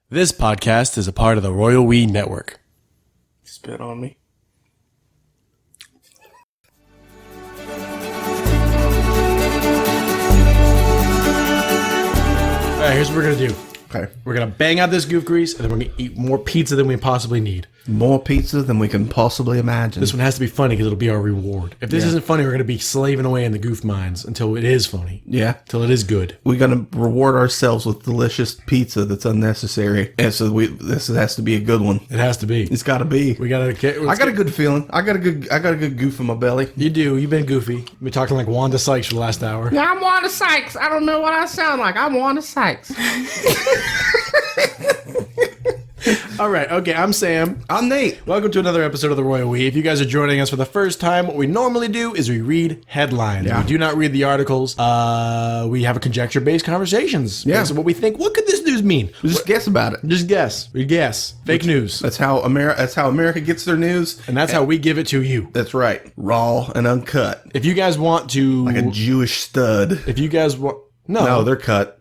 This podcast is a part of the Royal We Network. Spit on me. All right, here's what we're going to do. Okay. We're going to bang out this goof grease, and then we're going to eat more pizza than we possibly need. More pizza than we can possibly imagine. This one has to be funny because it'll be our reward. If this isn't funny, we're going to be slaving away in the goof mines until it is funny. Yeah. Until it is good. We're going to reward ourselves with delicious pizza that's unnecessary. And so this has to be a good one. It has to be. It's got to be. We got to. I got a good feeling. I got a good goof in my belly. You do. You've been goofy. You've been talking like Wanda Sykes for the last hour. Yeah, I'm Wanda Sykes. I don't know what I sound like. I'm Wanda Sykes. All right. Okay. I'm Sam. I'm Nate. Welcome to another episode of the Royal We. If you guys are joining us for the first time, what we normally do is we read headlines. Yeah. We do not read the articles. We have a conjecture-based conversations. Yeah. So what we think, what could this news mean? We just guess about it. Just guess. We guess. Fake news. That's how America gets their news. And that's how we give it to you. That's right. Raw and uncut. If you guys want to... Like a Jewish stud. If you guys want... No, they're cut.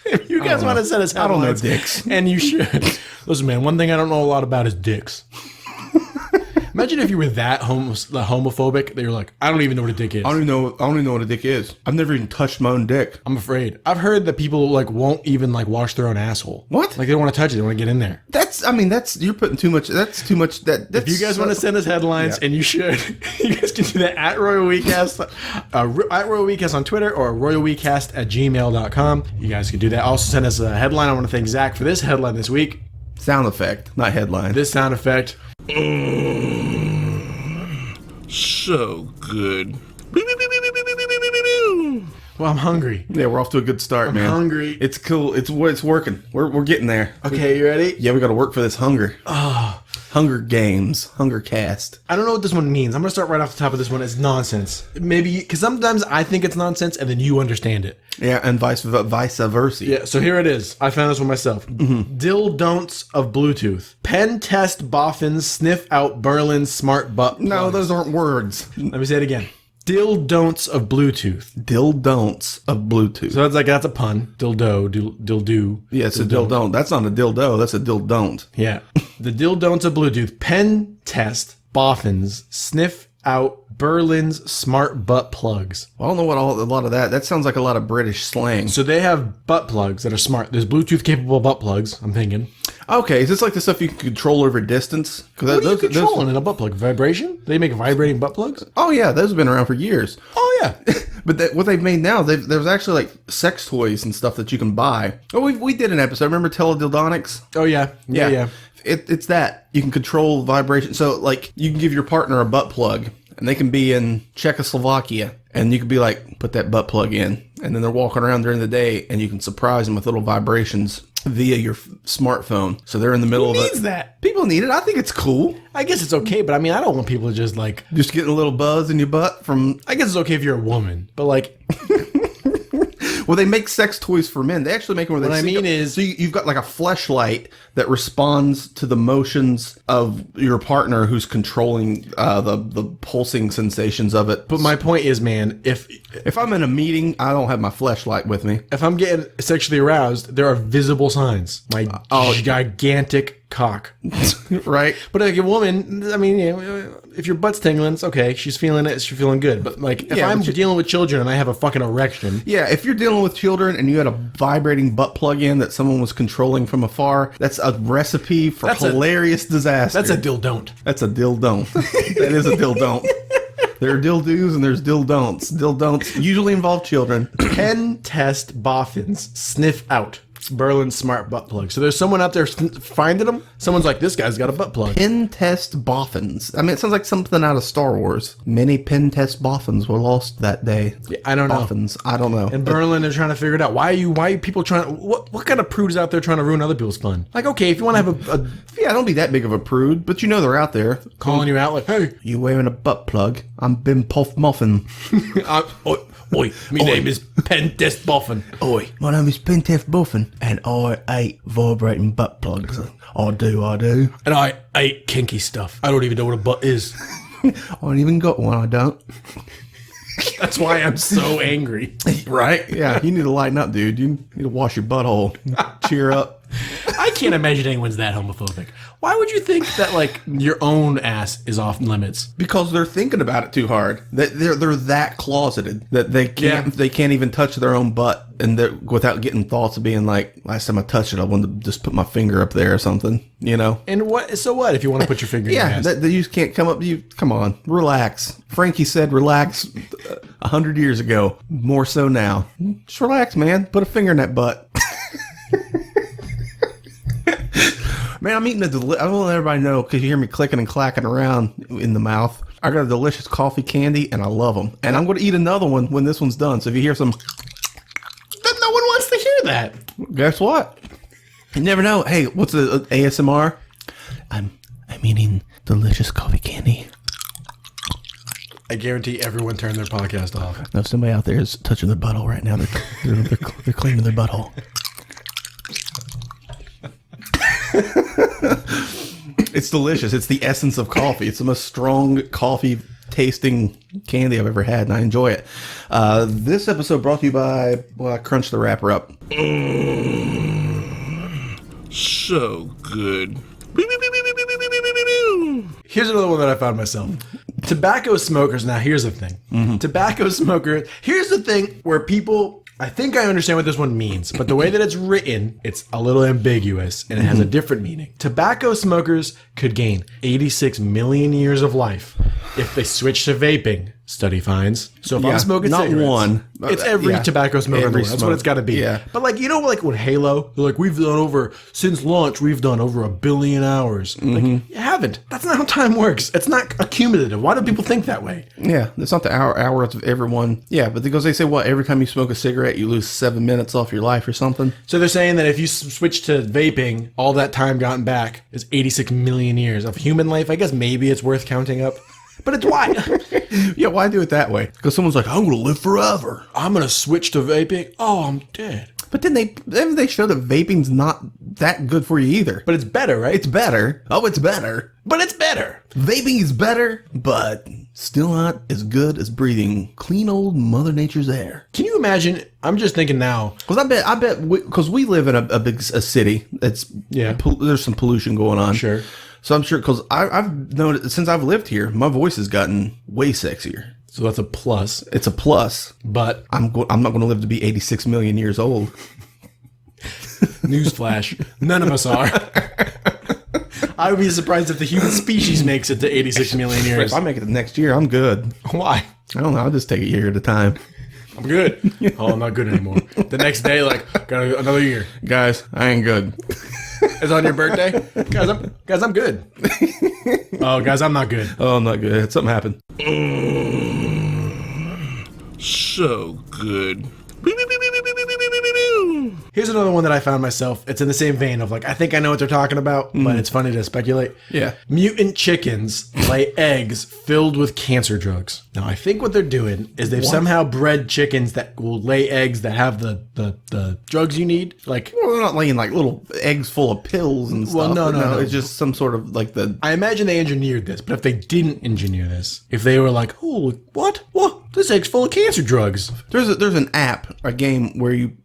If you guys want to send us headlines... I don't know dicks. And you should. Listen, man, one thing I don't know a lot about is dicks. Imagine if you were that homophobic that you're like, I don't even know what a dick is. I don't even know what a dick is. I've never even touched my own dick. I'm afraid. I've heard that people like won't even like wash their own asshole. What? Like they don't want to touch it. They want to get in there. You're putting too much. That's too much. That's If you guys want to send us headlines, and you should, you guys can do that at Royal WeCast, at Royal WeCast on Twitter or royalwecast@gmail.com. You guys can do that. Also send us a headline. I want to thank Zach for this headline this week. Sound effect, not headline. This sound effect. So good. Well, I'm hungry. Yeah, we're off to a good start, man. Hungry. It's cool. It's working. We're getting there. Okay, you ready? Yeah, we got to work for this hunger. Hunger Games, Hunger Cast. I don't know what this one means. I'm going to start right off the top of this one. It's nonsense. Maybe, because sometimes I think it's nonsense and then you understand it. Yeah, and vice versa. Yeah, so here it is. I found this one myself. Dildonts of Bluetooth. Pen test boffins sniff out Berlin's smart butt plugs. No, those aren't words. Let me say it again. Dildonts of Bluetooth. Dildonts of Bluetooth. So that's a pun. Dildo, dildo. Yeah, it's a dildont. That's not a dildo. That's a dildont. Yeah. The dildonts of Bluetooth. Pen test boffins sniff out Berlin's smart butt plugs. I don't know what a lot of that. That sounds like a lot of British slang. So they have butt plugs that are smart. There's Bluetooth capable butt plugs, I'm thinking. Okay, is this like the stuff you can control over distance? What are you controlling in a butt plug? Vibration? They make vibrating butt plugs? Oh yeah, those have been around for years. Oh yeah. But what they've made now, there's actually like sex toys and stuff that you can buy. Oh, we did an episode. Remember Teledildonics? Oh yeah. Yeah. It's that. You can control vibration. So like you can give your partner a butt plug and they can be in Czechoslovakia and you can be like, put that butt plug in. And then they're walking around during the day and you can surprise them with little vibrations via your smartphone. So they're in the middle Who of needs that? People need it. I think it's cool. I guess it's okay, but I mean, I don't want people to just like... Just getting a little buzz in your butt from... I guess it's okay if you're a woman, but like... Well, they make sex toys for men. They actually make them where they so you've got like a fleshlight that responds to the motions of your partner who's controlling the pulsing sensations of it. But my point is, man, if I'm in a meeting, I don't have my fleshlight with me. If I'm getting sexually aroused, there are visible signs. My gigantic cock. Right? But like a woman, I mean, if your butt's tingling, it's okay. She's feeling it. She's feeling good. But like, if I'm dealing with children and I have a fucking erection. Yeah, if you're dealing with children and you had a vibrating butt plug in that someone was controlling from afar, that's a recipe for hilarious disaster. That's a dildont. That's a dildont. That is a dildont. There are dildos and there's dildonts. Dildonts usually involve children. Pen test boffins sniff out Berlin smart butt plug. So there's someone out there finding them. Someone's like, this guy's got a butt plug. Pen test boffins. I mean, it sounds like something out of Star Wars. Many pen test boffins were lost that day. Yeah, I don't know. Boffins. I don't know. In Berlin, they're trying to figure it out. Why are people trying? What kind of prudes out there trying to ruin other people's fun? Like, okay, if you want to have yeah, don't be that big of a prude, but you know they're out there calling you out like, hey, you wearing a butt plug? I'm Bim Puff Muffin. Oi, my name is Pen Test Boffin. Oi, my name is Pen Test Boffin, and I hate vibrating butt plugs. I do. And I hate kinky stuff. I don't even know what a butt is. I ain't even got one, I don't. That's why I'm so angry. Right? Yeah, you need to lighten up, dude. You need to wash your butthole. Cheer up. I can't imagine anyone's that homophobic. Why would you think that like your own ass is off limits? Because they're thinking about it too hard. They're that closeted that they can't even touch their own butt, and without getting thoughts of being like, last time I touched it, I wanted to just put my finger up there or something, you know. And what? So what if you want to put your finger in your ass? Yeah, you just can't come up. Come on, relax. Frankie said relax 100 years ago. More so now. Just relax, man. Put a finger in that butt. Man, I'm eating I want to let everybody know, because you hear me clicking and clacking around in the mouth. I got a delicious coffee candy, and I love them. And I'm going to eat another one when this one's done. So if you hear some... Then no one wants to hear that. Guess what? You never know. Hey, what's the ASMR? I'm eating delicious coffee candy. I guarantee everyone turned their podcast off. Now, somebody out there is touching their butthole right now. They're cleaning their butthole. It's delicious. It's the essence of coffee. It's the most strong coffee tasting candy I've ever had, and I enjoy it. This episode brought to you by, well, I crunched the wrapper up. So good. Here's another one that I found myself. Tobacco smokers. Now, here's the thing. Mm-hmm. Tobacco smokers. Here's the thing where people... I think I understand what this one means, but the way that it's written, it's a little ambiguous, and it has a different meaning. Tobacco smokers could gain 86 million years of life if they switch to vaping, study finds. So if I'm smoking not cigarettes, one, it's every tobacco smoker in the world. That's what it's got to be. Yeah. But like, you know, like with Halo, they're like, since launch, we've done over 1 billion hours. Like, you haven't. That's not how time works. It's not accumulative. Why do people think that way? Yeah, it's not the hours of everyone. Yeah, but because they say, every time you smoke a cigarette, you lose 7 minutes off your life or something. So they're saying that if you switch to vaping, all that time gotten back is 86 million years of human life. I guess maybe it's worth counting up. But it's why? Yeah, why do it that way? Because someone's like, I'm going to live forever. I'm going to switch to vaping. Oh, I'm dead. But then they show that vaping's not that good for you either. But it's better, right? It's better. Oh, it's better. But it's better. Vaping is better, but still not as good as breathing clean old Mother Nature's air. Can you imagine? I'm just thinking now. Because I bet, because we live in a big city. There's some pollution going on. Sure. So I'm sure, because I've noticed since I've lived here, my voice has gotten way sexier. So that's a plus. It's a plus. But I'm not going to live to be 86 million years old. Newsflash. None of us are. I would be surprised if the human species makes it to 86 million years. If I make it the next year, I'm good. Why? I don't know. I'll just take a year at a time. I'm good. Oh, I'm not good anymore. The next day, got another year. Guys, I ain't good. It's on your birthday? Guys, I'm good. Oh, guys, I'm not good. Oh, I'm not good. Something happened. So good. Here's another one that I found myself. It's in the same vein of like, I think I know what they're talking about, but it's funny to speculate. Yeah. Mutant chickens lay eggs filled with cancer drugs. Now, I think what they're doing is they've somehow bred chickens that will lay eggs that have the drugs you need. Like, well, they're not laying like little eggs full of pills and stuff. Well, no. It's just some sort of like I imagine they engineered this, but if they didn't engineer this, if they were like, oh, what? This egg's full of cancer drugs. There's an app, a game where you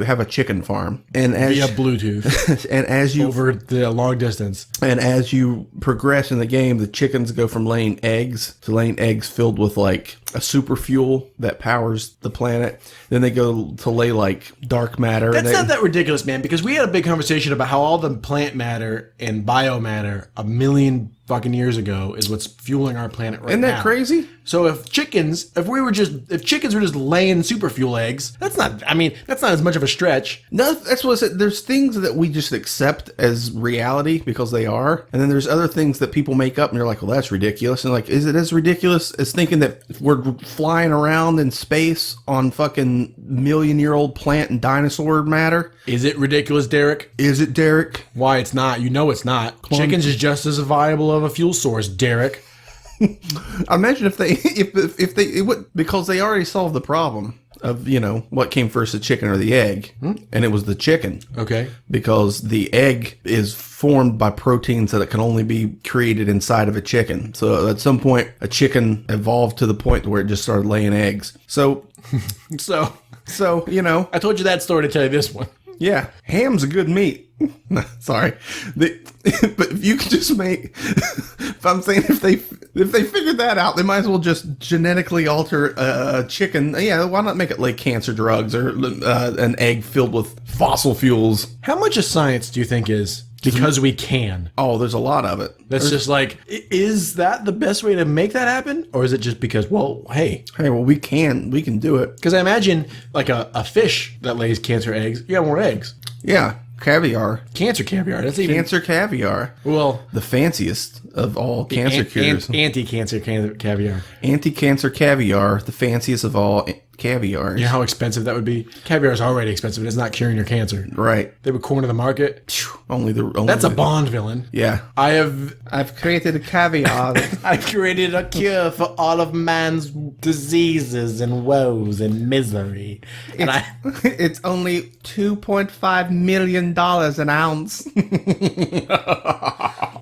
have a chicken farm, and via Bluetooth, and as you over the long distance, and as you progress in the game, the chickens go from laying eggs to laying eggs filled with like a super fuel that powers the planet. Then they go to lay like dark matter. That's not that ridiculous, man, because we had a big conversation about how all the plant matter and biomatter 1 million fucking years ago is what's fueling our planet right now. Isn't that crazy? So if chickens were just laying super fuel eggs, that's not as much of a stretch. No, that's what I said. There's things that we just accept as reality because they are. And then there's other things that people make up and you're like, well, that's ridiculous. And like, is it as ridiculous as thinking that we're flying around in space on fucking million-year-old plant and dinosaur matter? Is it ridiculous, Derek? Is it, Derek? Why, it's not. You know it's not. Chickens is just as viable of a fuel source, Derek. Imagine if they would, because they already solved the problem of, what came first, the chicken or the egg, and it was the chicken. Okay. Because the egg is formed by proteins that can only be created inside of a chicken. So at some point, a chicken evolved to the point where it just started laying eggs. So, I told you that story to tell you this one. Yeah, ham's a good meat. Sorry, but if you could just make, if I'm saying if they figured that out, they might as well just genetically alter a chicken. Yeah, why not make it like cancer drugs or an egg filled with fossil fuels? How much of science do you think is because we can? Oh, there's a lot of it. That's just like, is that the best way to make that happen? Or is it just because, well, hey, well, we can do it. Because I imagine like a fish that lays cancer eggs, you got more eggs. Yeah. Caviar. Cancer caviar. That's even Cancer caviar. well The fanciest of all cancer cures. Anti-cancer caviar. Anti-cancer caviar, the fanciest of all caviars. You know how expensive that would be? Caviar is already expensive. It's not curing your cancer. Right. They would corner the market. That's a Bond villain. Yeah. I've created a caviar. I've created a cure for all of man's diseases and woes and misery. And It's only $2.5 million an ounce.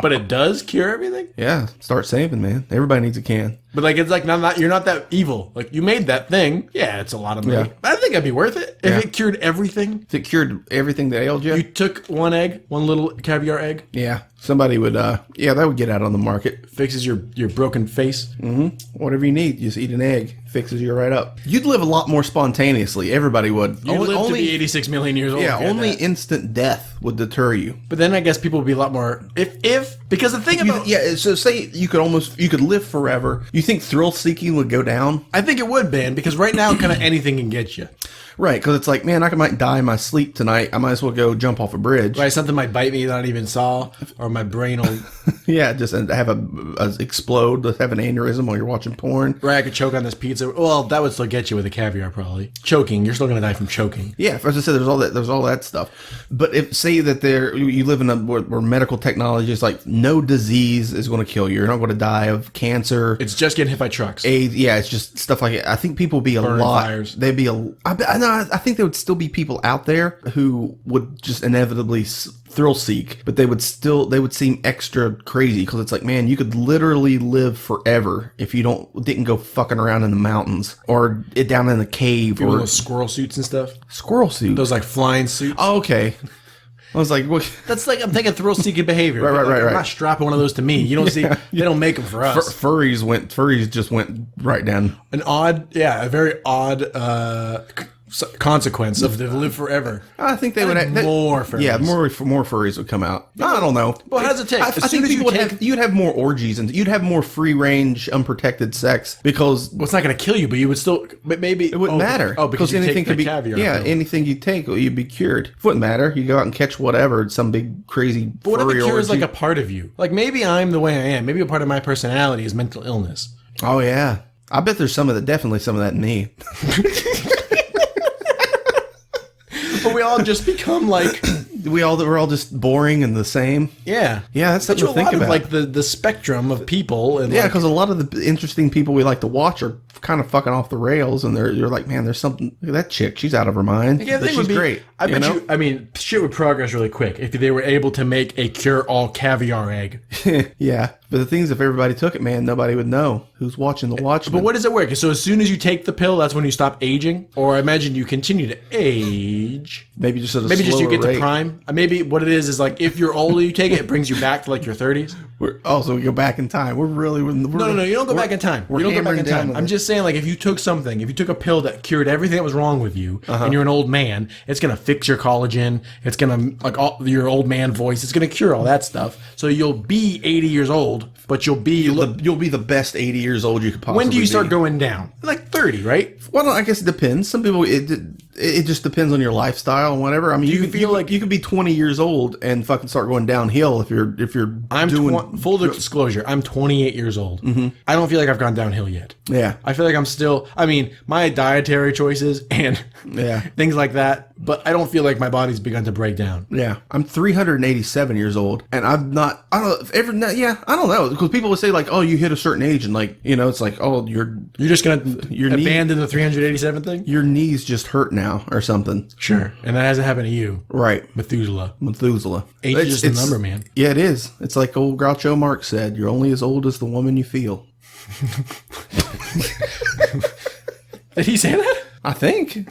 but it does cure everything? Yeah. Start saving, man. Everybody needs a can. But like, it's like you're not that evil. Like, you made that thing. Yeah, it's a lot of money. Yeah. But I think it'd be worth it if it cured everything. If it cured everything that ailed you. You took one little caviar egg, Yeah. Somebody would, that would get out on the market. fixes your broken face. Whatever you need, you just eat an egg. Fixes you right up. You'd live a lot more spontaneously. Everybody would. You live to be 86 million years old. Yeah, if you had only that. instant death would deter you. But then I guess people would be a lot more because the thing about So say you could live forever. You think thrill seeking would go down? I think it would, Ben, because right now kind of anything can get you. Right, because it's like, man, I might die in my sleep tonight. I might as well go jump off a bridge. Right, something might bite me that I don't even saw, or my brain will. Yeah, just have a explode, have an aneurysm while you're watching porn. Right, I could choke on this pizza. Well, that would still get you with a caviar, probably. Choking, you're still gonna die from choking. Yeah, as I said, there's all that stuff. But if say that you live in where medical technology is like no disease is going to kill you. You're not going to die of cancer. It's just getting hit by trucks. AIDS, yeah, it's just stuff like it. I think people would be Burning lot. fires. They'd be I think there would still be people out there who would just inevitably thrill seek, but they would seem extra crazy because it's like, man, you could literally live forever if you didn't go fucking around in the mountains or down in the cave People or with those squirrel suits and stuff. squirrel suit. Those like flying suits. Oh, okay. I was like, what? That's like I'm thinking thrill seeking behavior. Right. I'm not strapping one of those to me. You don't see. They don't make them for us. Furries just went right down. A very odd consequence of the live forever. I think they would have more furries. Yeah, more furries would come out. I don't know. Well, how does it take? I think people you'd have more orgies and you'd have more free range, unprotected sex because Well, it's not going to kill you, but you would still. But maybe it wouldn't matter. Oh, because anything could be caviar. Yeah, pill. anything you take, you'd be cured. It wouldn't matter. You go out and catch whatever, some big crazy. But what if furry it cures orgy. like a part of you? Like maybe I'm the way I am. Maybe a part of my personality is mental illness. Oh yeah, I bet there's definitely some of that in me. But we all just become like. We're all just boring and the same. Yeah. Yeah, that's something to think about. Like the spectrum of people. And Yeah, because a lot of the interesting people we like to watch are kind of fucking off the rails, and you're like, man, there's something. Look at that chick, she's out of her mind. Yeah, but she's great. I bet you. I mean, shit would progress really quick if they were able to make a cure-all caviar egg. Yeah, but the thing is, if everybody took it, man, nobody would know who's watching the Watchmen. But what does it work? So as soon as you take the pill, that's when you stop aging, or I imagine you continue to age. Maybe just at a Maybe just you slower get rate. to prime. Maybe what it is like if you're older, you take it, it brings you back to like your 30s. So we go back in time. We're really No, you don't go back in time. You don't go back in time. I'm just saying, like, if you took a pill that cured everything that was wrong with you, and you're an old man, it's gonna fix your collagen. It's gonna your old man voice. It's gonna cure all that stuff. So you'll be 80 years old, but you'll be the best 80 years old you could possibly be. When do you start going down? Like 30, right? Well, I guess it depends. Some people it just depends on your lifestyle and whatever. I mean, you feel like you could be 20 years old and fucking start going downhill if you're doing full disclosure. I'm 28 years old. Mm-hmm. I don't feel like I've gone downhill yet. Yeah, I feel like I'm still. I mean, my dietary choices and things like that. But I don't feel like my body's begun to break down. Yeah, I'm 387 years old, and I'm not. I don't know. I don't know, because people would say like, "Oh, you hit a certain age," and like, it's like, "Oh, you're just gonna abandon the 387 thing." Your knees just hurt now, or something. Sure, and that hasn't happened to you, right? Methuselah. Age is just a number, man. Yeah, it is. It's like old Groucho Marx said: "You're only as old as the woman you feel." Did he say that? I think.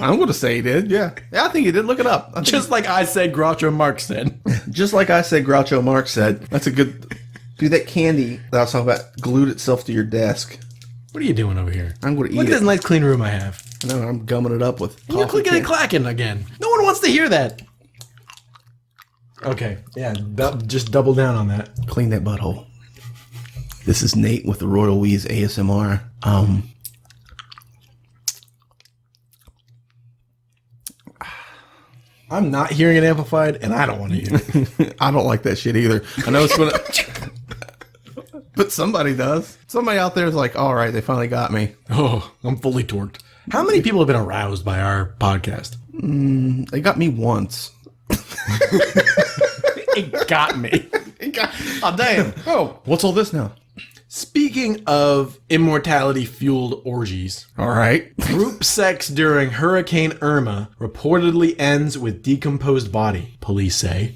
I'm going to say he did. Yeah. I think he did. Look it up. Just like I said, Groucho Marx said. Just like I said, Groucho Marx said. That's a good... Dude, that candy that I was talking about glued itself to your desk. What are you doing over here? I'm going to eat Look it. at this nice clean room I have. No, I'm gumming it up with You're clicking and clacking again. No one wants to hear that. Okay, yeah, just double down on that. Clean that butthole. This is Nate with the Royal Weeze ASMR. I'm not hearing it amplified, and I don't want to hear it. I don't like that shit either. I know it's gonna... But somebody does. Somebody out there is like, all right, they finally got me. Oh, I'm fully torqued. How many people have been aroused by our podcast? They got me once. It got me. Oh, damn. Oh, what's all this now? Speaking of immortality-fueled orgies, All right. group sex during Hurricane Irma reportedly ends with decomposed body, police say.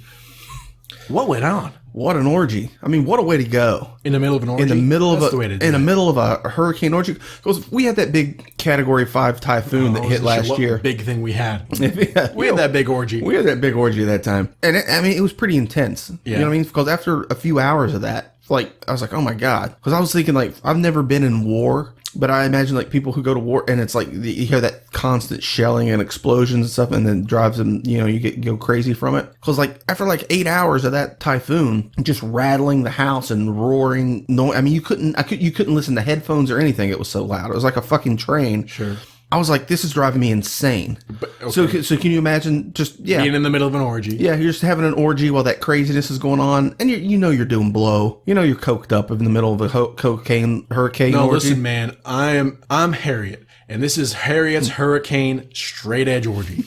What went on? What an orgy. I mean, what a way to go. In the middle of an orgy? In the middle That's of the way to do in the it. middle of a hurricane orgy. Because we had that big Category 5 typhoon that hit last What year. big thing we had. Yeah, We had that big orgy. We had that big orgy that time. And it was pretty intense. You know what I mean? Because after a few hours of that, I was like, oh my God. Because I was thinking, I've never been in war, but I imagine, people who go to war, and it's you hear that constant shelling and explosions and stuff, and then drives them, you go crazy from it. Because, after 8 hours of that typhoon, just rattling the house and roaring, I mean, you couldn't listen to headphones or anything. It was so loud. It was like a fucking train. Sure. I was like, this is driving me insane. So can you imagine being in the middle of an orgy? Yeah, you're just having an orgy while that craziness is going on, and you're doing blow. You're coked up in the middle of a hurricane No, orgy. listen, man. I'm Harriet, and this is Harriet's Hurricane Straight Edge Orgy.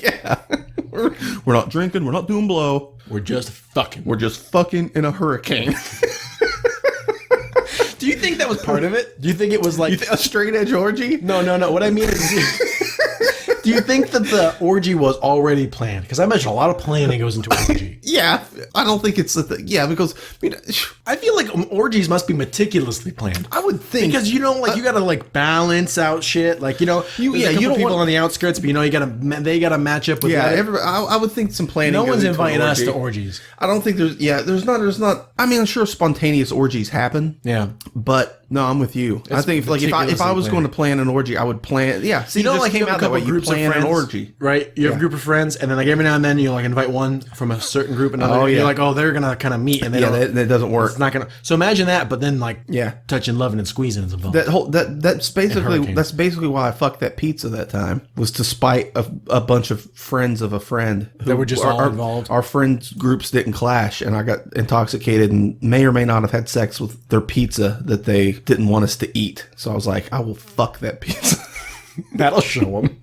Yeah. We're not drinking. We're not doing blow. We're just fucking. We're just fucking in a hurricane. Do you think that was part of it? Do you think it was like a straight edge orgy? No. What I mean is, do you think that the orgy was already planned? Because I imagine a lot of planning goes into an orgy. Yeah, I don't think it's yeah, because I feel like orgies must be meticulously planned. I would think Because you gotta balance out shit. There's a couple people on the outskirts, but they gotta match up with. Yeah, the I would think some planning. No goes one's into an inviting us orgy. to orgies. I don't think there's not. I mean, I'm sure spontaneous orgies happen. Yeah. But no, I'm with you. I think if I was going to plan an orgy, I would plan. Yeah, see, You know, this you came have out a that couple way. groups You plan of friends, an orgy, right? You have a group of friends, and then every now and then you invite one from a certain group, and another. Oh, And yeah. you're like, oh, they're gonna kind of meet, and that doesn't work. It's not gonna. So imagine that, but then Yeah. touching, loving, and squeezing is involved. That's hurricanes. basically why I fucked that pizza that time, was to spite a bunch of friends of a friend That were just all our, involved. Our friends groups didn't clash, and I got intoxicated and may or may not have had sex with their pizza that they didn't want us to eat. So I was like, I will fuck that pizza. That'll show them.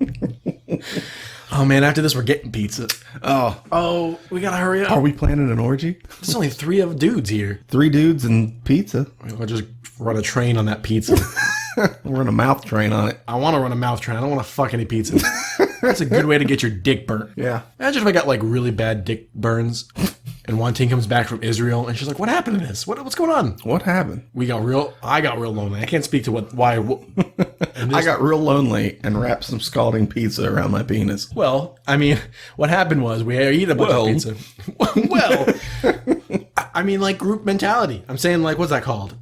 Oh man, after this we're getting pizza. Oh, We gotta hurry up. are we planning an orgy? There's only 3 of dudes here. 3 dudes and pizza. We'll just run a train on that pizza. We're on a mouth train on it. I want to run a mouth train. I don't want to fuck any pizza. That's a good way to get your dick burnt. Yeah. Imagine if I got really bad dick burns, and one team comes back from Israel, and she's like, "What happened to this? What's going on?" What happened? I got real lonely. I can't speak to why. I got real lonely and wrapped some scalding pizza around my penis. Well, I mean, what happened was we ate a bunch of pizza. Well, I mean, group mentality. I'm saying, what's that called?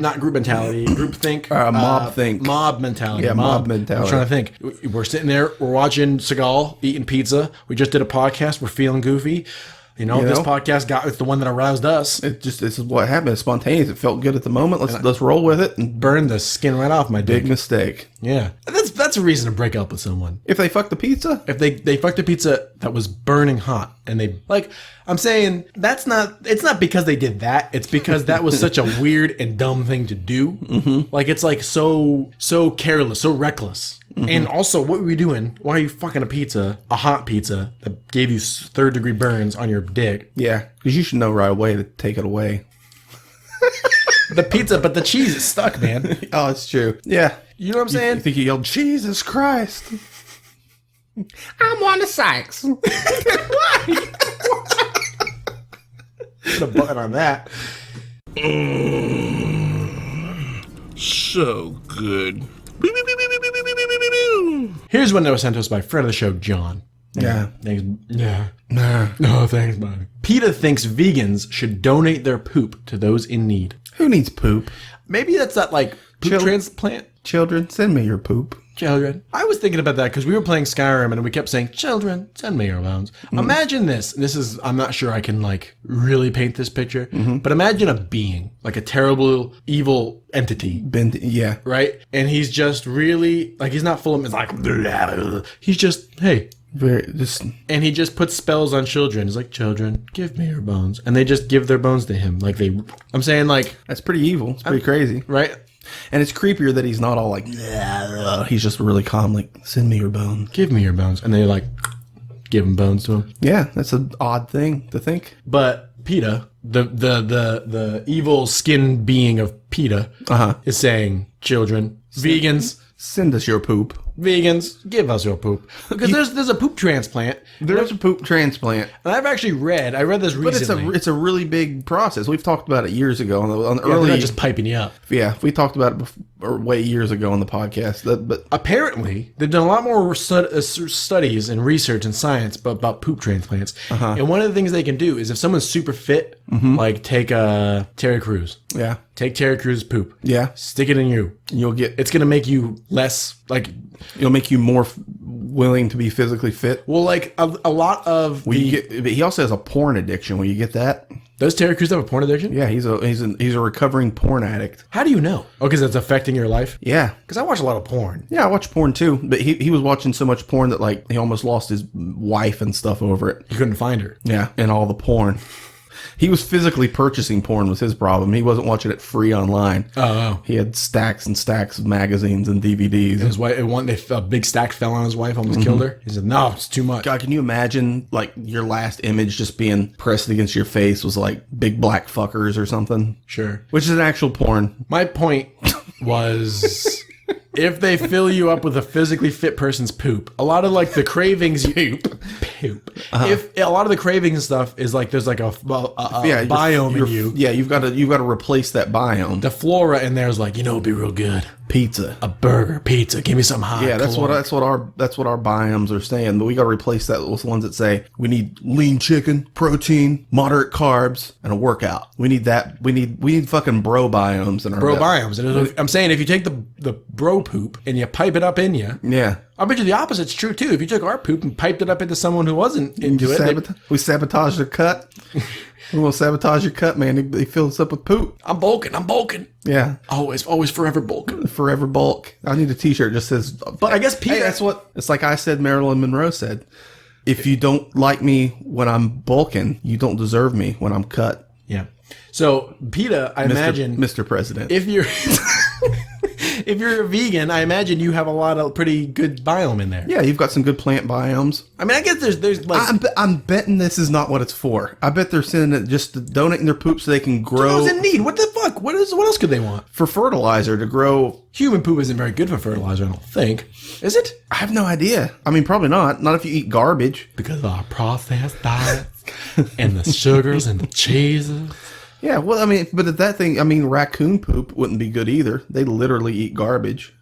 Not group mentality. Group think. Mob think. Mob mentality. Yeah, mob mentality. I'm trying to think. We're sitting there. We're watching Seagal eating pizza. We just did a podcast. We're feeling goofy. This podcast it's the one that aroused us. This is what happened. It's spontaneous. It felt good at the moment. Let's roll with it. And Burned the skin right off my dick. big mistake. Yeah, that's a reason to break up with someone. If they fuck the pizza, If they fucked a pizza that was burning hot, and I'm saying it's not because they did that. It's because that was such a weird and dumb thing to do. Mm-hmm. It's so careless, so reckless. Mm-hmm. And also, what were you doing? Why are you fucking a hot pizza that gave you 3rd-degree burns on your dick? yeah, because you should know right away to take it away. The pizza, but the cheese is stuck, man. Oh, it's true. Yeah, You know what I'm saying? I think you yelled, "Jesus Christ!" I'm Wanda Sykes. Put a button on that. So good. Here's one that was sent to us by friend of the show, John. Yeah. Thanks. Yeah. Nah. No, thanks, buddy. PETA thinks vegans should donate their poop to those in need. Who needs poop? Maybe that's that, like, poop transplant. Children, send me your poop. Children. I was thinking about that because we were playing Skyrim and we kept saying, children, send me your bones. Imagine this. This is, I'm not sure I can, like, really paint this picture, but imagine a being, like a terrible, evil entity. Yeah. Right? And he's just really, like, he's not full of, it's like, he's just, hey. And he just puts spells on children. He's like, children, give me your bones. And they just give their bones to him. Like, I'm saying, like. That's pretty evil. It's pretty crazy. Right? And it's creepier that he's not all like, he's just really calm, like, send me your bones. Give me your bones. And they like give him bones to him. Yeah, that's an odd thing to think. But PETA, the evil skin being of PETA, is saying, children, vegans, send us your poop. Vegans, give us your poop. Because there's a poop transplant. There's a poop transplant. And I've actually read this recently. But it's a really big process. We've talked about it years ago on the early. They're not just piping you up. Yeah, we talked about it way years ago on the podcast. But apparently, they've done a lot more studies and research and science about poop transplants. And one of the things they can do is if someone's super fit, like take Terry Crews. Yeah. Take Terry Crews' poop. Yeah. Stick it in you. It's going to make you less, like... It'll make you more willing to be physically fit. Well, like, a lot of... he also has a porn addiction. Will you get that? Does Terry Crews have a porn addiction? Yeah, he's a recovering porn addict. How do you know? Oh, because it's affecting your life? Yeah. Because I watch a lot of porn. Yeah, I watch porn too. But he was watching so much porn that, like, he almost lost his wife and stuff over it. He couldn't find her. Yeah, and all the porn. He was physically purchasing porn was his problem. He wasn't watching it free online. Oh. He had stacks and stacks of magazines and DVDs. And his wife, a big stack fell on his wife, almost killed her. He said, no, it's too much. God, can you imagine, like, your last image just being pressed against your face was, like, big black fuckers or something? Sure. Which is an actual porn. My point was... If they fill you up with a physically fit person's poop, a lot of like the cravings poop. If a lot of the craving stuff is like there's like a biome in you. Yeah, you've got to replace that biome. The flora in there is like, it'd be real good. Pizza, a burger, pizza. Give me some high. Yeah, that's what our biomes are saying. But we got to replace that with ones that say we need lean chicken, protein, moderate carbs, and a workout. We need that. We need fucking bro biomes in our biomes. And I'm saying if you take the bro poop and you pipe it up in you, yeah. I bet you the opposite's true too. If you took our poop and piped it up into someone who wasn't into it, we sabotage their cut. We will sabotage your cut, man. They fill us up with poop. I'm bulking. Yeah. Always forever bulking. Forever bulk. I need a t-shirt that just says... But I guess PETA... Hey, that's what... It's like I said, Marilyn Monroe said. If you don't like me when I'm bulking, you don't deserve me when I'm cut. Yeah. So, PETA, I imagine... Mr. President. If you're... If you're a vegan, I imagine you have a lot of pretty good biome in there. Yeah, you've got some good plant biomes. I mean, I guess there's like... I'm betting this is not what it's for. I bet they're sending it just to donating their poop so they can grow... Who's in need? What the fuck? What else could they want? For fertilizer to grow... Human poop isn't very good for fertilizer, I don't think. Is it? I have no idea. I mean, probably not. Not if you eat garbage. Because of our processed diets and the sugars and the cheeses... Yeah, well, I mean, but raccoon poop wouldn't be good either. They literally eat garbage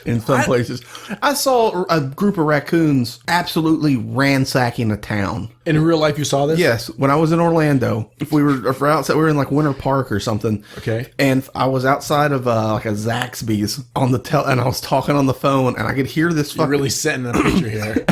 in some places. I saw a group of raccoons absolutely ransacking a town. In real life, you saw this? Yes. When I was in Orlando, we were in like Winter Park or something. Okay. And I was outside of like a Zaxby's and I was talking on the phone, and I could hear this fucking... You're really setting a picture here.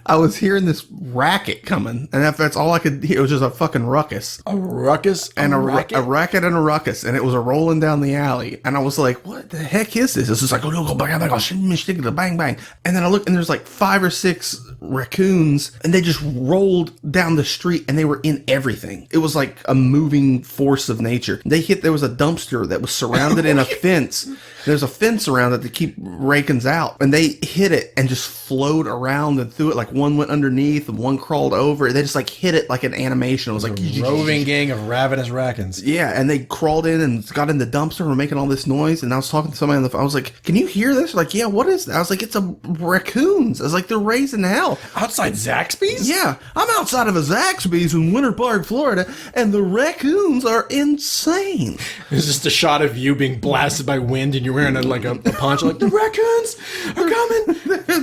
I was hearing this racket coming, and that's all I could hear. It was just a fucking ruckus. A ruckus? And a racket and a ruckus, and it was rolling down the alley. And I was like, what the heck is this? It's just like, bang, bang. And then I looked, and there's like 5 or 6 raccoons, and they just rolled down the street, and they were in everything. It was like a moving force of nature. There was a dumpster that was surrounded in a fence. There's a fence around it to keep rakins out, and they hit it and just flowed around and threw it. Like one went underneath and one crawled over. They just like hit it like an animation. It was like a roving gang of ravenous raccoons. Yeah, and they crawled in and got in the dumpster and were making all this noise. And I was talking to somebody on the phone. I was like, "Can you hear this?" Like, yeah. What is that? I was like, "It's a raccoons." I was like, "They're raising hell outside Zaxby's." Yeah, I'm outside of a Zaxby's in Winter Park, Florida, and the raccoons are insane. It's just a shot of you being blasted by wind and you're you're wearing a poncho, like the raccoons are coming.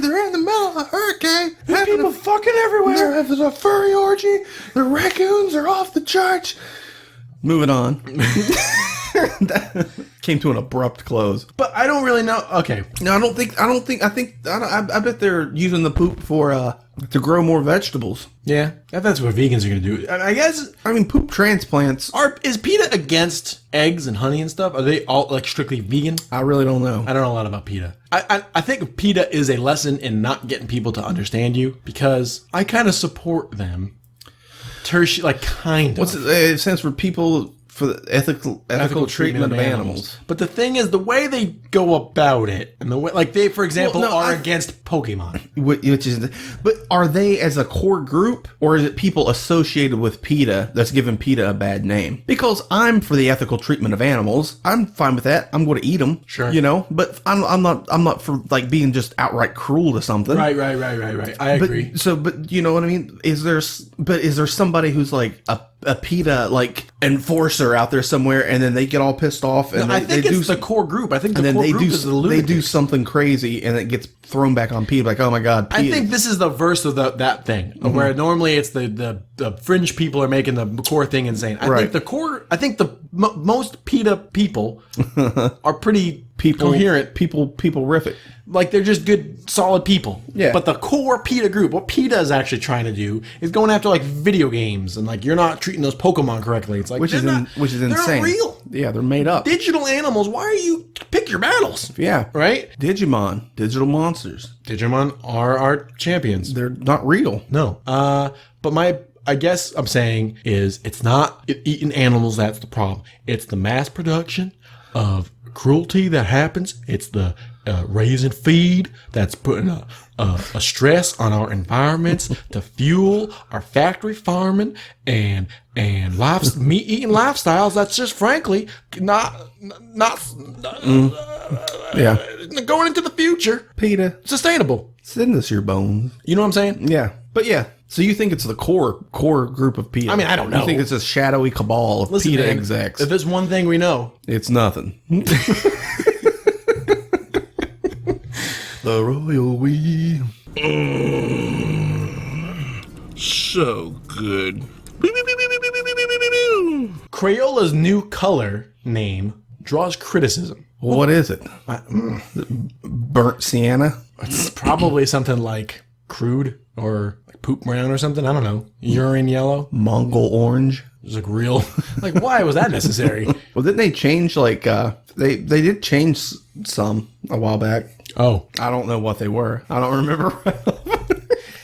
They're in the middle of a hurricane. There's people fucking everywhere. There's a furry orgy. The raccoons are off the charts. Moving on. That came to an abrupt close. But I don't really know. Okay. No, I bet they're using the poop for to grow more vegetables. Yeah, that's what vegans are going to do. I guess. I mean, poop transplants. Is PETA against eggs and honey and stuff? Are they all like strictly vegan? I really don't know. I don't know a lot about PETA. I think PETA is a lesson in not getting people to understand you, because I kind of support them. Like kind of. It stands for people for the ethical treatment of animals. But the thing is, the way they go about it, and the way, like they, for example, are against Pokemon. Which is, but are they as a core group, or is it people associated with PETA that's giving PETA a bad name? Because I'm for the ethical treatment of animals. I'm fine with that. I'm going to eat them. Sure. You know, but I'm not for like being just outright cruel to something. Right. I agree. But you know what I mean? Is there somebody who's like a PETA like enforcer out there somewhere, and then they get all pissed off, and I think it's the core group. I think the core group is the lunatics. They do something crazy, and it gets thrown back on PETA. Like, oh my god, PETA. I think this is the verse of that thing, where normally it's the fringe people are making the core thing insane. I think the core. I think the most PETA people are pretty coherent. People-rific. Like, they're just good, solid people. Yeah. But the core PETA group, what PETA is actually trying to do, is going after, like, video games. And, like, you're not treating those Pokemon correctly. It's like, which is insane. They're not real. Yeah, they're made up. Digital animals. Why are you... Pick your battles. Yeah. Right? Digimon. Digital monsters. Digimon are our champions. They're not real. No. But I guess I'm saying is it's not eating animals that's the problem. It's the mass production of cruelty that happens. It's the raise and feed that's putting a stress on our environments to fuel our factory farming and meat eating lifestyles. That's just frankly not going into the future. PETA Sustainable. Send us your bones. You know what I'm saying? Yeah, but yeah. So you think it's the core group of PETA? I mean, I don't know. You think it's a shadowy cabal of PETA execs? If there's one thing we know, it's nothing. The royal we. So good. Crayola's new color name draws criticism. What is it? Burnt sienna? It's probably something like crude or like poop brown or something. I don't know. Urine yellow. Mongol orange? It's like real. Like, why was that necessary? Well, didn't they change like they did change some a while back? Oh, I don't know what they were. I don't remember.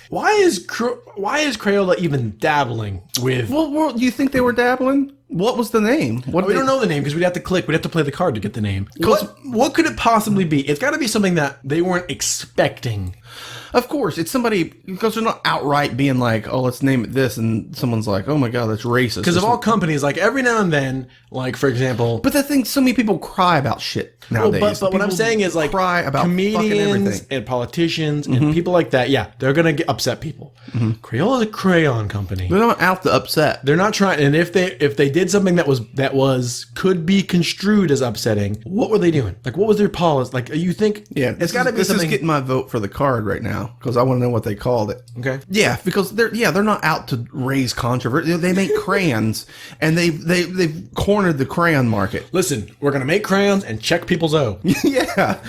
Why is Crayola even dabbling with? Well, do you think they were dabbling? What was the name? We don't know the name because we'd have to click. We'd have to play the card to get the name. What could it possibly be? It's got to be something that they weren't expecting. Of course, it's somebody, because they're not outright being like, oh, let's name it this, and someone's like, oh my god, that's racist. Because of all companies, like every now and then, like for example... But the thing, so many people cry about shit nowadays. But what I'm saying is like cry about comedians and politicians and people like that, yeah, they're going to upset people. Crayola's a crayon company. They're not out to upset. They're not trying, and if they did something that could be construed as upsetting, what were they doing? Like, what was their policy? Like, you think... Yeah, it's got to be something... This is getting my vote for the card right now, because I want to know what they called it. Okay. Yeah, because they're not out to raise controversy. They make crayons, and they've cornered the crayon market. Listen, we're gonna make crayons and check people's O. Yeah,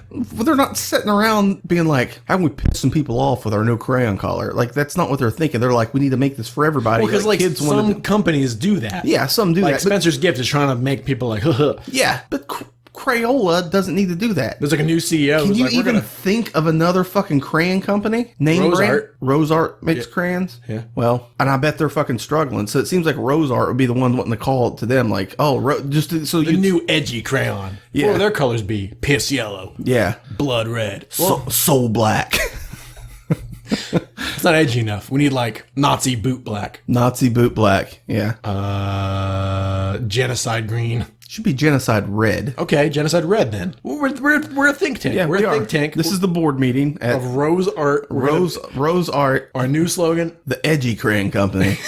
but they're not sitting around being like, how can we piss some people off with our new crayon color? Like, that's not what they're thinking. They're like, we need to make this for everybody. Because kids some companies do that. Yeah, some do that. Like Spencer's Gift is trying to make people like, yeah, but Crayola doesn't need to do that. There's like a new CEO. Can you even think of another fucking crayon company? Rose Art. Rose Art makes crayons? Yeah. Well, and I bet they're fucking struggling. So it seems like Rose Art would be the one wanting to call it to them like, oh, just so the new edgy crayon. Yeah. What would their colors be? Piss yellow. Yeah. Blood red. Soul black. It's not edgy enough. We need like Nazi boot black. Nazi boot black. Yeah. Genocide green. Should be genocide red. Okay, genocide red then. We're a think tank. Yeah, we're a think tank. This is the board meeting of Rose Art. Rose Art. Our new slogan: the edgy crayon company.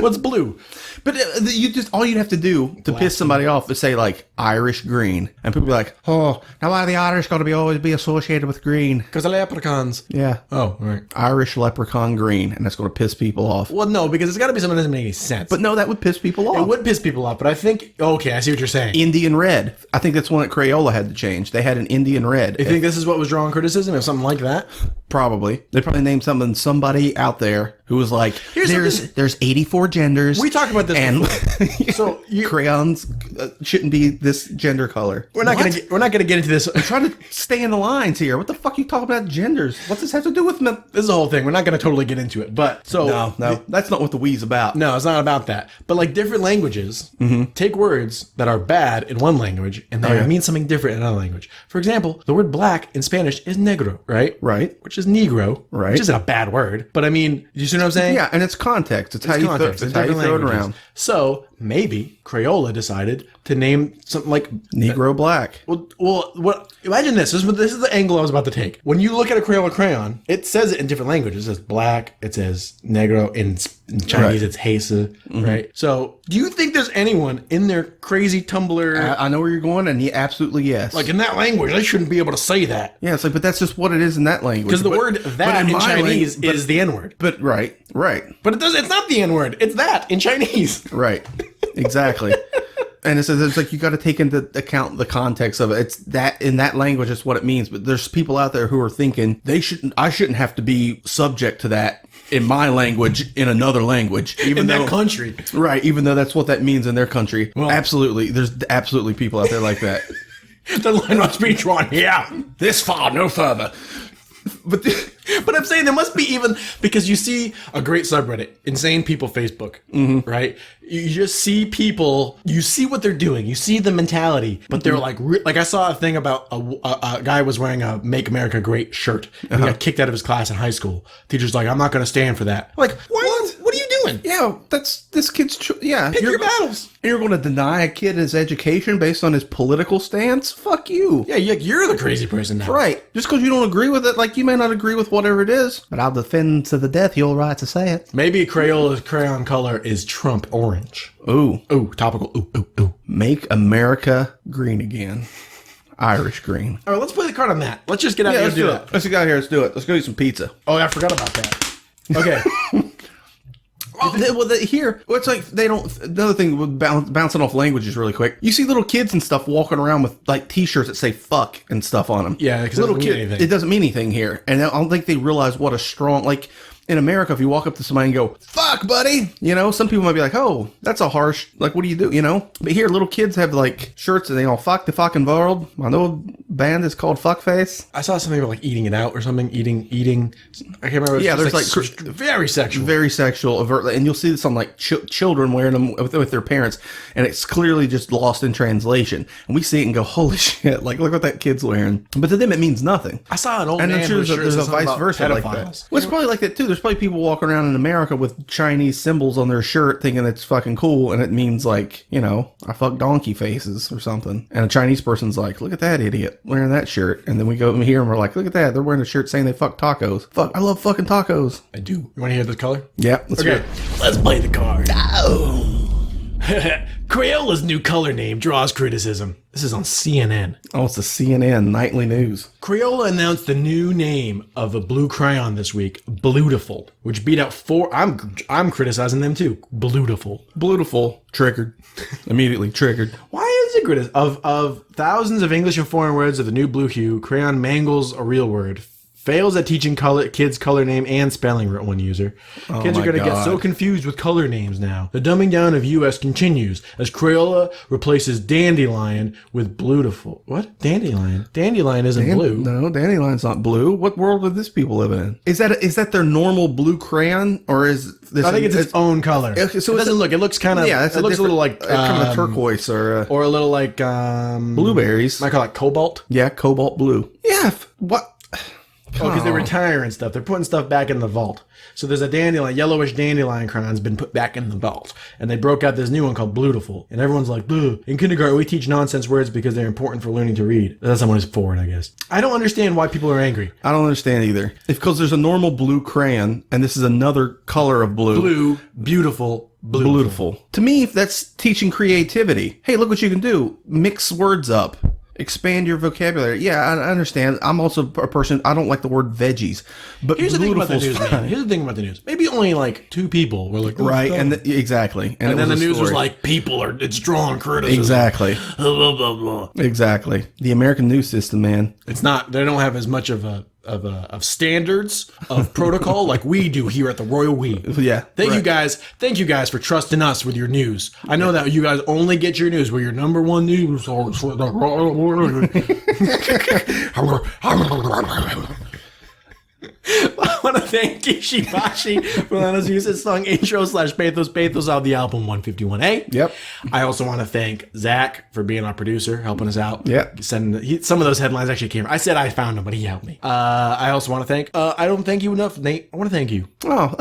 What's blue? But you just all you'd have to do to piss somebody off is say like Irish green, and people be like, "Oh, now why are the Irish got to always be associated with green?" Because of leprechauns. Yeah. Oh, right. Irish leprechaun green, and that's going to piss people off. Well, no, because it's got to be something that doesn't make any sense. But no, that would piss people off. It would piss people off, but I think... Okay, I see what you're saying. Indian red. I think that's one that Crayola had to change. They had an Indian red. You think this is what was drawing criticism, or something like that? Probably. They probably named somebody out there who was like, Here's there's 84 genders. We talked about this and So crayons shouldn't be this gender color. We're not gonna get into this. Try to stay in the lines here. What the fuck are you talking about genders? What's this have to do with me? This is the whole thing. We're not gonna totally get into it, but No, that's not what the Wii's about. No, it's not about that. But like different languages take words that are bad in one language and they mean something different in another language. For example, the word black in Spanish is negro, right? Right. Which is negro, Right. Which isn't a bad word. But I mean, you see what I'm saying? Yeah, and it's context. It's how you Context. throw it around. So maybe Crayola decided to name something like Negro black. Well, what? Imagine this. This is the angle I was about to take. When you look at a Crayola crayon, it says it in different languages. It says black. It says negro. In Chinese, it's heise. Right. So, do you think there's anyone in their crazy Tumblr? I know where you're going, and absolutely yes. Like in that language, they shouldn't be able to say that. Yeah, it's like, but that's just what it is in that language. Because the word that in Chinese is the N-word. But right. But it's not the N-word. It's that in Chinese. Right. Exactly. And it's like you got to take into account the context of it. It's that in that language, it's what it means. But there's people out there who are thinking I shouldn't have to be subject to that in my language in another language, even in though that country. Right, even though that's what that means in their country. Well, absolutely, there's absolutely people out there like that. The line must be drawn here. This far, no further. But I'm saying there must be even, because you see a great subreddit, Insane People Facebook, right? You just see people, you see what they're doing, you see the mentality, but they're like I saw a thing about a guy was wearing a Make America Great shirt. And he got kicked out of his class in high school. Teacher's like, I'm not going to stand for that. I'm like, what are you doing? Yeah, that's this kid's. Pick your battles. You're going to deny a kid his education based on his political stance? Fuck you. Yeah, you're the crazy person now. Right. Just because you don't agree with it, like you may not agree with whatever it is, but I'll defend to the death your right to say it. Maybe Crayola's crayon color is Trump orange. Ooh. Topical. Ooh. Make America green again. Irish green. All right, let's play the card on that. Let's just get out here and do that. Let's get out here. Let's do it. Let's go eat some pizza. Oh, I forgot about that. Okay. It's like they don't. Another thing with bouncing off languages really quick. You see little kids and stuff walking around with like T-shirts that say "fuck" and stuff on them. Yeah, because little kids. It doesn't mean anything here, and I don't think they realize what a strong like. In America, if you walk up to somebody and go, fuck, buddy, some people might be like, oh, that's a harsh, like, what do you do, But here, little kids have, like, shirts and they all fuck the fucking world. My old band is called Fuckface. I saw something about, like, eating it out or something, eating. I can't remember. Yeah, there's, like very sexual. Very sexual, overtly. And you'll see this on, like, children wearing them with their parents, and it's clearly just lost in translation. And we see it and go, holy shit, like, look what that kid's wearing. But to them, it means nothing. I saw an old and man I'm sure there's a vice versa like pedophiles. that. Well, it's probably like that, too. There's probably people walking around in America with Chinese symbols on their shirt thinking it's fucking cool and it means like, I fuck donkey faces or something. And a Chinese person's like, look at that idiot wearing that shirt. And then we go here and we're like, look at that. They're wearing a shirt saying they fuck tacos. Fuck, I love fucking tacos. I do. You want to hear the color? Yeah. Okay. Let's play the card. Oh. Crayola's new color name draws criticism. This is on CNN. Oh, it's the CNN nightly news. Crayola announced the new name of a blue crayon this week, Bluetiful, which beat out 4. I'm criticizing them too. Bluetiful. Triggered. Immediately triggered. Why is it criticized? Of thousands of English and foreign words of the new blue hue, crayon mangles a real word. Fails at teaching kids color name and spelling, wrote one user. Kids are going to get so confused with color names now. The dumbing down of US continues as Crayola replaces Dandelion with Bluetiful. What? Dandelion? Dandelion isn't blue. No, Dandelion's not blue. What world would this people live in? Is that their normal blue crayon, or is this? I think it's its own color. So it doesn't look. It looks kind of. Yeah, it looks a little like kind of turquoise or a little like blueberries. I call it cobalt. Yeah, cobalt blue. Yeah. What? Because they're retiring stuff. They're putting stuff back in the vault. So there's a dandelion, yellowish dandelion crayon's been put back in the vault. And they broke out this new one called Bluetiful. And everyone's like, blue. In kindergarten, we teach nonsense words because they're important for learning to read. That's someone who's forward, I guess. I don't understand why people are angry. I don't understand either. It's because there's a normal blue crayon, and this is another color of blue. Blue, beautiful, Bluetiful. To me, that's teaching creativity. Hey, look what you can do. Mix words up. Expand your vocabulary. Yeah, I understand. I'm also a person, I don't like the word veggies. But Here's the thing about the Bluetiful's news, man. Here's the thing about the news. Maybe only like 2 people were like, right, and exactly. And then the was a news was story. like, it's drawing criticism. Exactly. Blah, blah, blah. Exactly. The American news system, man. It's not, they don't have as much of standards of protocol like we do here at the Royal We. Yeah. Thank you guys for trusting us with your news. I know that you guys only get your news. We're your number 1 news source for the Royal We. I want to thank Kishibashi for letting us use his song intro/pathos of the album 151A. Yep. I also want to thank Zach for being our producer, helping us out. Yep. Some of those headlines actually came. I said I found them, but he helped me. I also want to thank. I don't thank you enough, Nate. I want to thank you. Oh,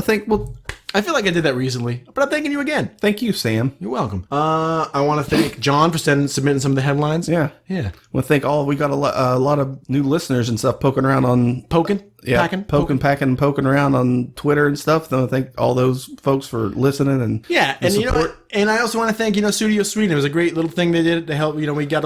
I feel like I did that recently, but I'm thanking you again. thank you, Sam. You're welcome. I want to thank John for submitting some of the headlines. Yeah. Yeah. Well, we got a lot of new listeners and stuff poking around on Poking? Yeah, Poking? poking around on Twitter and stuff. So I thank all those folks for listening and Yeah, and you know what? And I also want to thank Studio Sweden. It was a great little thing they did to help. We got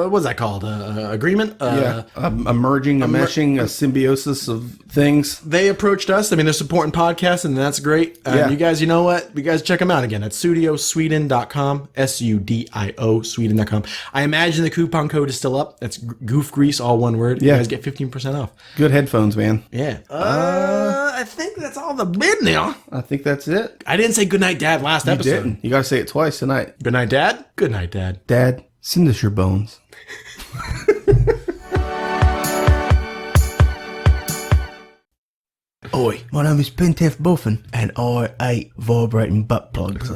what's that called? Agreement. a merging, a meshing, a symbiosis of things. They approached us. I mean, they're supporting podcasts, and that's great. Yeah. You guys, you know what? You guys check them out again at studiosweden.com, SUDIO Sweden.com. I imagine the coupon code is still up. That's Goof Grease, all one word. Yeah. You guys get 15% off. Good headphones, man. Yeah. I think that's all the bid now. I think that's it. I didn't say goodnight, Dad, last episode. Didn't. You got to say it twice tonight. Good night, Dad. Good night, Dad. Dad, send us your bones. Oi, my name is Pentef Buffin, and I ate vibrating butt plugs.